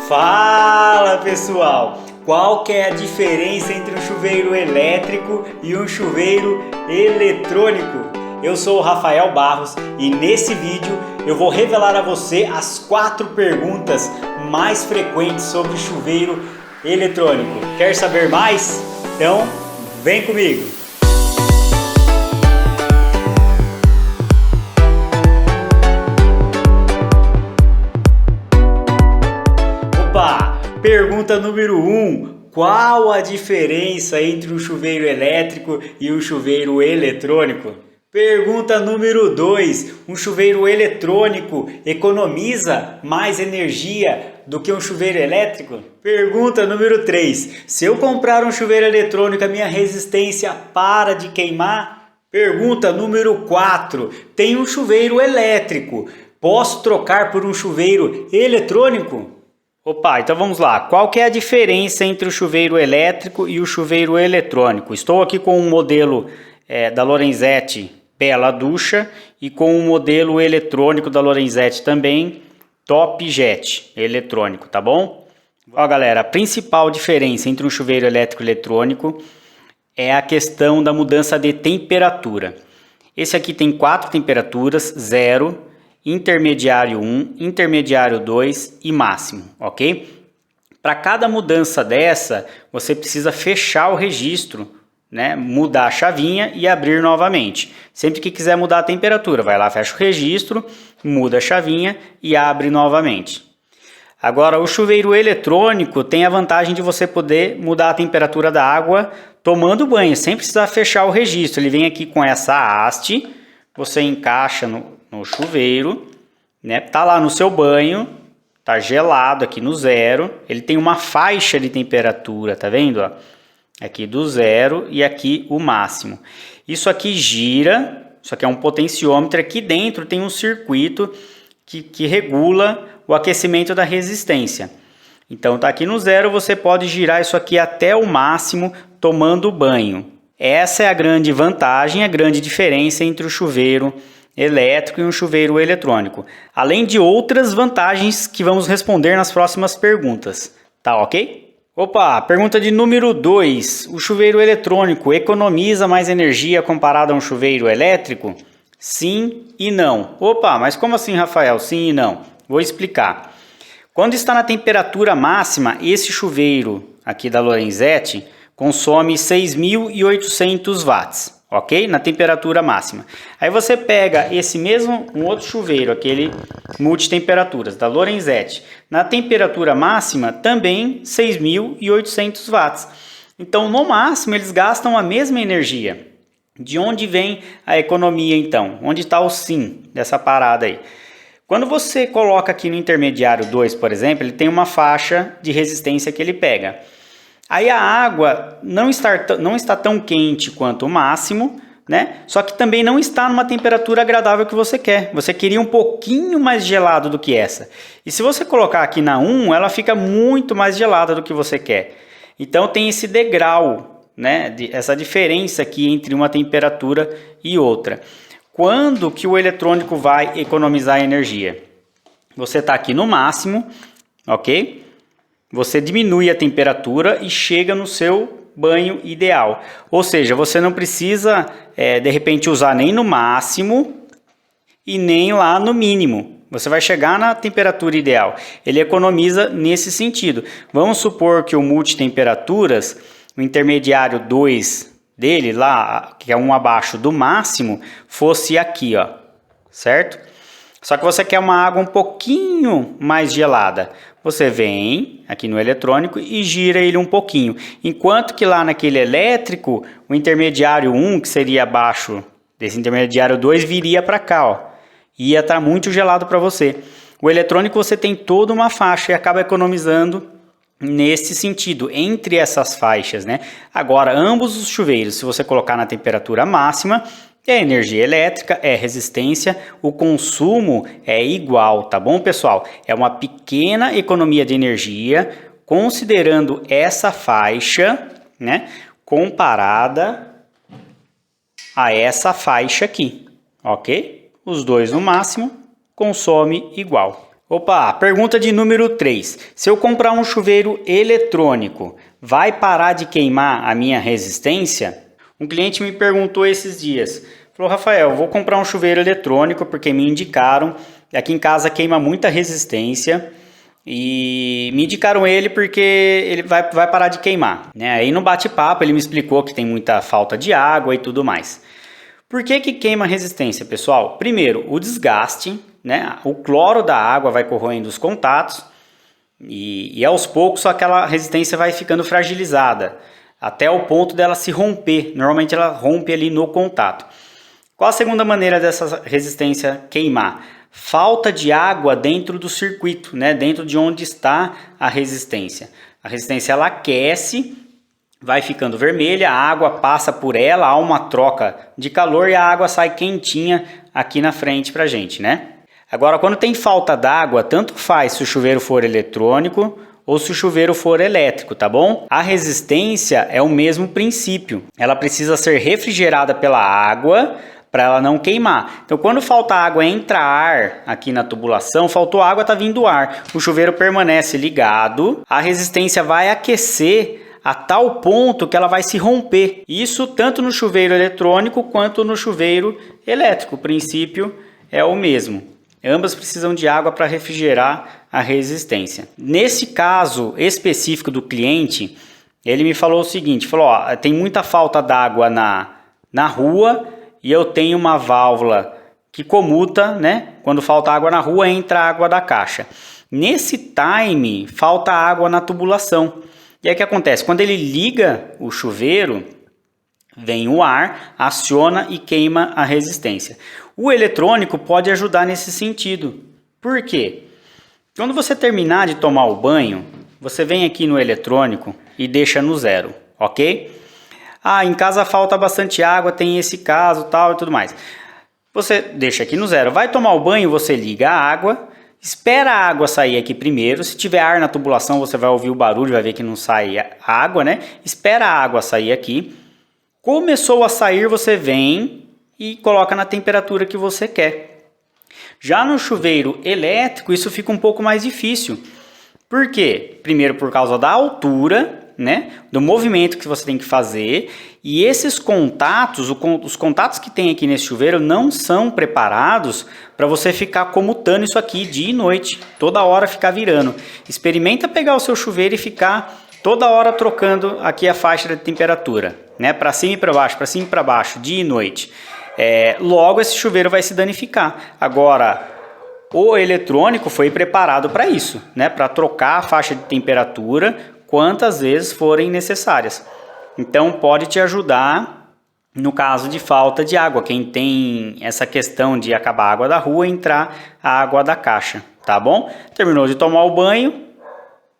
Fala pessoal! Qual que é a diferença entre um chuveiro elétrico e um chuveiro eletrônico? Eu sou o Rafael Barros e nesse vídeo eu vou revelar a você as 4 perguntas mais frequentes sobre chuveiro eletrônico. Quer saber mais? Então vem comigo! Pergunta número 1. Qual a diferença entre um chuveiro elétrico e um chuveiro eletrônico? Pergunta número 2. Um chuveiro eletrônico economiza mais energia do que um chuveiro elétrico? Pergunta número 3. Se eu comprar um chuveiro eletrônico, a minha resistência para de queimar? Pergunta número 4. Tem um chuveiro elétrico. Posso trocar por um chuveiro eletrônico? Opa, então vamos lá. Qual que é a diferença entre o chuveiro elétrico e o chuveiro eletrônico? Estou aqui com um modelo da Lorenzetti Bela Ducha e com um modelo eletrônico da Lorenzetti também, Top Jet eletrônico, tá bom? Ó galera, a principal diferença entre um chuveiro elétrico e eletrônico é a questão da mudança de temperatura. Esse aqui tem 4 temperaturas, 0, intermediário 1, intermediário 2 e máximo, ok? Para cada mudança dessa, você precisa fechar o registro, né? Mudar a chavinha e abrir novamente. Sempre que quiser mudar a temperatura, vai lá, fecha o registro, muda a chavinha e abre novamente. Agora, o chuveiro eletrônico tem a vantagem de você poder mudar a temperatura da água tomando banho, sem precisar fechar o registro. Ele vem aqui com essa haste, você encaixa no chuveiro, né? Tá lá no seu banho, tá gelado aqui no 0, ele tem uma faixa de temperatura, tá vendo? Ó? Aqui do 0 e aqui o máximo. Isso aqui gira, isso aqui é um potenciômetro, aqui dentro tem um circuito que regula o aquecimento da resistência. Então tá aqui no 0, você pode girar isso aqui até o máximo tomando banho. Essa é a grande vantagem, a grande diferença entre o chuveiro elétrico e um chuveiro eletrônico, além de outras vantagens que vamos responder nas próximas perguntas, tá ok? Opa, pergunta de número 2, o chuveiro eletrônico economiza mais energia comparado a um chuveiro elétrico? Sim e não. Opa, mas como assim, Rafael? Sim e não. Vou explicar. Quando está na temperatura máxima, esse chuveiro aqui da Lorenzetti consome 6.800 watts. Ok? Na temperatura máxima. Aí você pega esse mesmo, um outro chuveiro, aquele multitemperaturas da Lorenzetti. Na temperatura máxima, também 6.800 watts. Então, no máximo, eles gastam a mesma energia. De onde vem a economia, então? Onde está o sim dessa parada aí? Quando você coloca aqui no intermediário 2, por exemplo, ele tem uma faixa de resistência que ele pega. Aí a água não está tão quente quanto o máximo, né? Só que também não está numa temperatura agradável que você quer. Você queria um pouquinho mais gelado do que essa. E se você colocar aqui na 1, ela fica muito mais gelada do que você quer. Então tem esse degrau, né? Essa diferença aqui entre uma temperatura e outra. Quando que o eletrônico vai economizar energia? Você está aqui no máximo, ok? Você diminui a temperatura e chega no seu banho ideal. Ou seja, você não precisa, de repente, usar nem no máximo e nem lá no mínimo. Você vai chegar na temperatura ideal. Ele economiza nesse sentido. Vamos supor que o multitemperaturas, o intermediário 2 dele, lá, que é um abaixo do máximo, fosse aqui, ó, certo? Só que você quer uma água um pouquinho mais gelada. Você vem aqui no eletrônico e gira ele um pouquinho. Enquanto que lá naquele elétrico, o intermediário 1, que seria abaixo desse intermediário 2, viria para cá, ó. Ia estar muito gelado para você. O eletrônico você tem toda uma faixa e acaba economizando nesse sentido, entre essas faixas, né? Agora, ambos os chuveiros, se você colocar na temperatura máxima, é energia elétrica, é resistência, o consumo é igual, tá bom, pessoal? É uma pequena economia de energia, considerando essa faixa, né, comparada a essa faixa aqui, ok? Os dois no máximo consome igual. Opa, pergunta de número 3. Se eu comprar um chuveiro eletrônico, vai parar de queimar a minha resistência? Um cliente me perguntou esses dias. Falou, Rafael, vou comprar um chuveiro eletrônico porque me indicaram. Aqui em casa queima muita resistência. E me indicaram ele porque ele vai parar de queimar, né? Aí no bate-papo ele me explicou que tem muita falta de água e tudo mais. Por que queima a resistência, pessoal? Primeiro, o desgaste, né? O cloro da água vai corroendo os contatos e aos poucos aquela resistência vai ficando fragilizada até o ponto dela se romper. Normalmente ela rompe ali no contato. Qual a segunda maneira dessa resistência queimar? Falta de água dentro do circuito, né? Dentro de onde está a resistência. A resistência ela aquece, vai ficando vermelha, a água passa por ela, há uma troca de calor e a água sai quentinha aqui na frente pra gente, né? Agora, quando tem falta d'água, tanto faz se o chuveiro for eletrônico ou se o chuveiro for elétrico, tá bom? A resistência é o mesmo princípio. Ela precisa ser refrigerada pela água para ela não queimar. Então, quando falta água, entra ar aqui na tubulação, faltou água, tá vindo ar. O chuveiro permanece ligado, a resistência vai aquecer a tal ponto que ela vai se romper. Isso tanto no chuveiro eletrônico quanto no chuveiro elétrico. O princípio é o mesmo. Ambas precisam de água para refrigerar a resistência. Nesse caso específico do cliente, ele me falou o seguinte, falou, ó, tem muita falta d'água na rua e eu tenho uma válvula que comuta, né? Quando falta água na rua, entra a água da caixa. Nesse time, falta água na tubulação. E aí o que acontece? Quando ele liga o chuveiro, vem o ar, aciona e queima a resistência. O eletrônico pode ajudar nesse sentido. Por quê? Quando você terminar de tomar o banho, você vem aqui no eletrônico e deixa no zero, ok? Ah, em casa falta bastante água, tem esse caso, tal e tudo mais. Você deixa aqui no zero. Vai tomar o banho, você liga a água, espera a água sair aqui primeiro. Se tiver ar na tubulação, você vai ouvir o barulho, vai ver que não sai água, né? Espera a água sair aqui. Começou a sair, você vem e coloca na temperatura que você quer. Já no chuveiro elétrico, isso fica um pouco mais difícil. Por quê? Primeiro, por causa da altura, né? Do movimento que você tem que fazer. E esses contatos, os contatos que tem aqui nesse chuveiro não são preparados para você ficar comutando isso aqui dia e noite. Toda hora ficar virando. Experimenta pegar o seu chuveiro e ficar toda hora trocando aqui a faixa de temperatura, né? Para cima e para baixo, dia e noite. Logo esse chuveiro vai se danificar. Agora, o eletrônico foi preparado para isso, né? Para trocar a faixa de temperatura quantas vezes forem necessárias. Então pode te ajudar no caso de falta de água. Quem tem essa questão de acabar a água da rua, entrar a água da caixa, tá bom? Terminou de tomar o banho,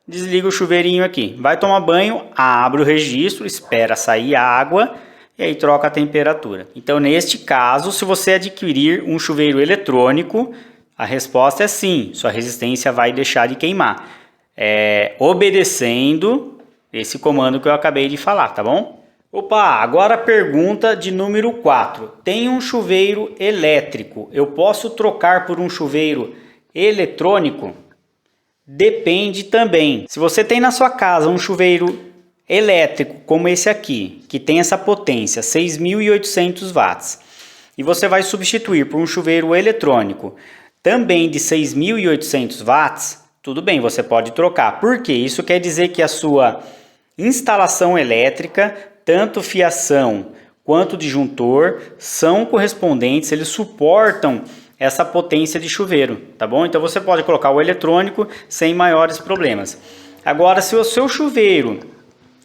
desliga o chuveirinho aqui. Vai tomar banho, abre o registro, espera sair a água e aí troca a temperatura. Então, neste caso, se você adquirir um chuveiro eletrônico, a resposta é sim, sua resistência vai deixar de queimar. Obedecendo esse comando que eu acabei de falar, tá bom? Opa, agora a pergunta de número 4. Tem um chuveiro elétrico, eu posso trocar por um chuveiro eletrônico? Depende também. Se você tem na sua casa um chuveiro elétrico como esse aqui, que tem essa potência, 6.800 watts, e você vai substituir por um chuveiro eletrônico também de 6.800 watts, tudo bem, você pode trocar. Por quê? Isso quer dizer que a sua instalação elétrica, tanto fiação quanto disjuntor, são correspondentes, eles suportam essa potência de chuveiro, tá bom? Então você pode colocar o eletrônico sem maiores problemas. Agora, se o seu chuveiro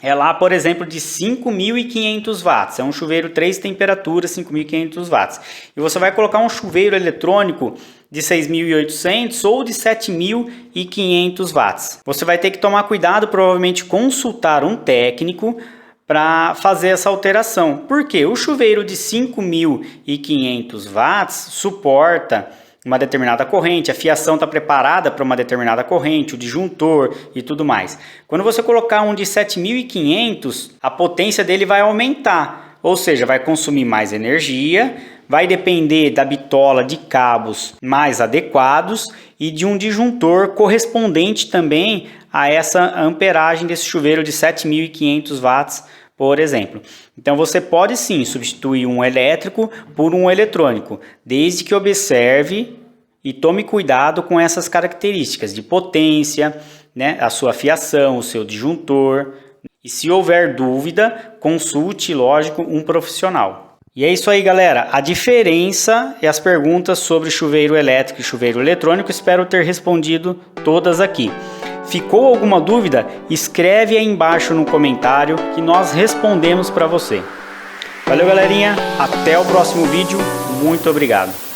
é lá, por exemplo, de 5.500 watts, é um chuveiro 3 temperaturas, 5.500 watts, e você vai colocar um chuveiro eletrônico de 6.800 ou de 7.500 watts. Você vai ter que tomar cuidado, provavelmente consultar um técnico para fazer essa alteração. Por quê? O chuveiro de 5.500 watts suporta uma determinada corrente, a fiação está preparada para uma determinada corrente, o disjuntor e tudo mais. Quando você colocar um de 7.500, a potência dele vai aumentar, ou seja, vai consumir mais energia, vai depender da bitola de cabos mais adequados e de um disjuntor correspondente também a essa amperagem desse chuveiro de 7.500 watts, por exemplo. Então você pode sim substituir um elétrico por um eletrônico, desde que observe e tome cuidado com essas características de potência, né, a sua fiação, o seu disjuntor. E se houver dúvida, consulte, lógico, um profissional. E é isso aí, galera. A diferença e as perguntas sobre chuveiro elétrico e chuveiro eletrônico, espero ter respondido todas aqui. Ficou alguma dúvida? Escreve aí embaixo no comentário que nós respondemos para você. Valeu, galerinha. Até o próximo vídeo. Muito obrigado.